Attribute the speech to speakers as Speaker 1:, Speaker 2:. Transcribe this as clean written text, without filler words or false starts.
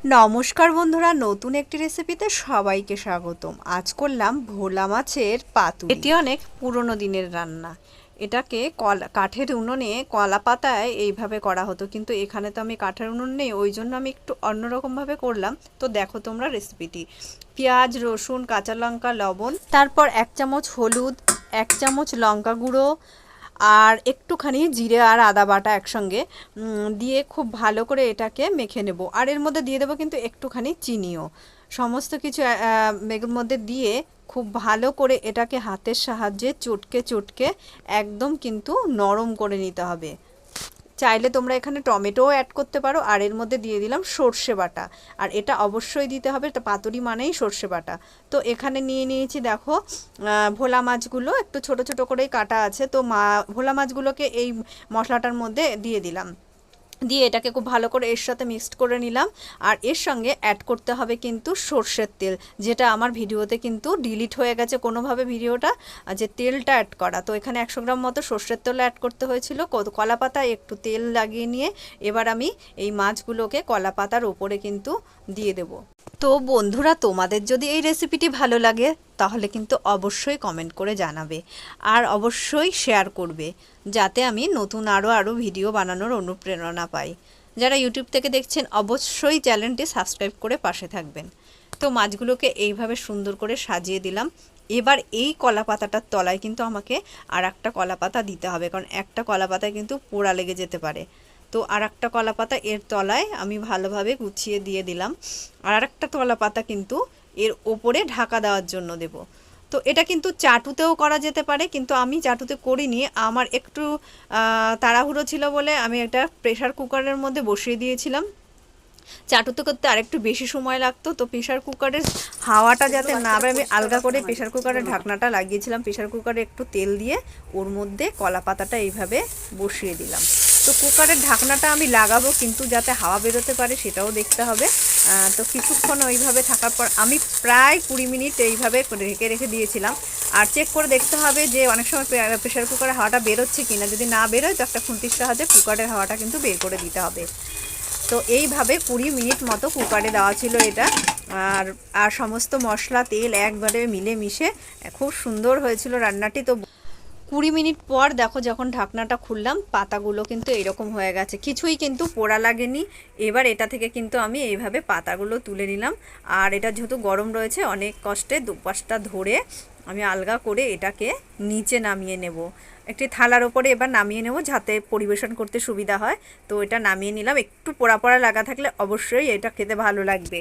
Speaker 1: নমস্কার বন্ধুরা, নতুন একটি রেসিপিতে সবাইকে স্বাগতম। আজ করলাম ভোলা মাছের পাতুরি। এটি অনেক পুরনো দিনের রান্না। এটাকে কাঠের উনুনে কলা পাতায় এইভাবে করা হতো, কিন্তু এখানে তো আমি কাঠের উনুন নেই, ওই জন্য আমি একটু অন্যরকমভাবে করলাম। তো দেখো তোমরা রেসিপিটি। পেঁয়াজ, রসুন, কাঁচা লঙ্কা, লবণ, তারপর 1 চামচ হলুদ, 1 চামচ লঙ্কা গুঁড়ো আর একটুখানি জিরে আর আদা বাটা একসঙ্গে দিয়ে খুব ভালো করে এটাকে মেখে নেব। আর এর মধ্যে দিয়ে দেবো কিন্তু একটুখানি চিনিও। সমস্ত কিছু এর মধ্যে দিয়ে খুব ভালো করে এটাকে হাতের সাহায্যে চটকে চটকে একদম কিন্তু নরম করে নিতে হবে। চাইলে তোমরা এখানে টমেটোও অ্যাড করতে পারো। আর এর মধ্যে দিয়ে দিলাম সর্ষে বাটা, আর এটা অবশ্যই দিতে হবে, এটা পাতুরি মানেই সর্ষে বাটা। তো এখানে নিয়ে নিয়েছি দেখো ভোলা মাছগুলো একটু ছোট ছোট করেই কাটা আছে। তো ভোলা মাছগুলোকে এই মশলাটার মধ্যে দিয়ে দিলাম, দিয়ে এটাকে খুব ভালো করে এর সাথে মিক্সড করে নিলাম। আর এর সঙ্গে অ্যাড করতে হবে কিন্তু সর্ষের তেল, যেটা আমার ভিডিওতে কিন্তু ডিলিট হয়ে গেছে কোনোভাবে ভিডিওটা, যে তেলটা অ্যাড করা। তো এখানে 100 গ্রাম মতো সর্ষের তেল অ্যাড করতে হয়েছিল। কলা পাতায় একটু তেল লাগিয়ে নিয়ে এবার আমি এই মাছগুলোকে কলা পাতার ওপরে কিন্তু দিয়ে দেব। তো বন্ধুরা, তোমাদের যদি এই রেসিপিটি ভালো লাগে তাহলে কিন্তু অবশ্যই কমেন্ট করে জানাবে, আর অবশ্যই শেয়ার করবে, যাতে আমি নতুন আরও ভিডিও বানানোর অনুপ্রেরণা পাই। যারা ইউটিউব থেকে দেখছেন অবশ্যই চ্যানেলটি সাবস্ক্রাইব করে পাশে থাকবেন। তো মাছগুলোকে এইভাবে সুন্দর করে সাজিয়ে দিলাম। এবার এই কলা পাতাটার তলায় কিন্তু আমাকে আর একটা কলা পাতা দিতে হবে, কারণ একটা কলা পাতায় কিন্তু পোড়া লেগে যেতে পারে। তো আর একটা কলা পাতা এর তলায় আমি ভালোভাবে গুছিয়ে দিয়ে দিলাম, আর একটা কলা পাতা কিন্তু এর ওপরে ঢাকা দেওয়ার জন্য দেব। তো এটা কিন্তু চাটুতেও করা যেতে পারে, কিন্তু আমি চাটুতে করিনি, আমার একটু তাড়াহুড়ো ছিল বলে আমি একটা প্রেশার কুকারের মধ্যে বসিয়ে দিয়েছিলাম। চাটুতে করতে আরেকটু বেশি সময় লাগতো। তো প্রেশার কুকারের হাওয়াটা যাতে না বের, আমি আলগা করে প্রেশার কুকারের ঢাকনাটা লাগিয়েছিলাম। প্রেশার কুকারে একটু তেল দিয়ে ওর মধ্যে কলা পাতাটা এইভাবে বসিয়ে দিলাম। তো কুকারের ঢাকনাটা আমি লাগাবো, কিন্তু যাতে হাওয়া বেরোতে পারে সেটাও দেখতে হবে। তো কিছুক্ষণ ওইভাবে থাকার পর আমি প্রায় 20 মিনিট এইভাবে ঢেকে রেখে দিয়েছিলাম। আর চেক করে দেখতে হবে যে অনেক সময় প্রেশার কুকারের হাওয়াটা বেরোচ্ছে কিনা। যদি না বেরোয় তো একটা খুন্তির সাহায্যে কুকারের হাওয়াটা কিন্তু বের করে দিতে হবে। তো এইভাবে 20 মিনিট মতো কুকারে দেওয়া ছিল এটা। আর আর সমস্ত মশলা তেল একবারে মিলে মিশে খুব সুন্দর হয়েছিল রান্নাটি। তো 20 মিনিট পর দেখো যখন ঢাকনাটা খুললাম, পাতাগুলো কিন্তু এরকম হয়ে গেছে, কিছুই কিন্তু পোড়া লাগেনি। এবার এটা থেকে কিন্তু আমি এইভাবে পাতাগুলো তুলে নিলাম। আর এটা যেহেতু গরম রয়েছে, অনেক কষ্টে দুপাশটা ধরে আমি আলগা করে এটাকে নিচে নামিয়ে নেব। একটি থালার ওপরে এবার নামিয়ে নেব, যাতে পরিবেশন করতে সুবিধা হয়। তো এটা নামিয়ে নিলাম। একটু পোড়া পোড়া লাগা থাকলে অবশ্যই এটা খেতে ভালো লাগবে।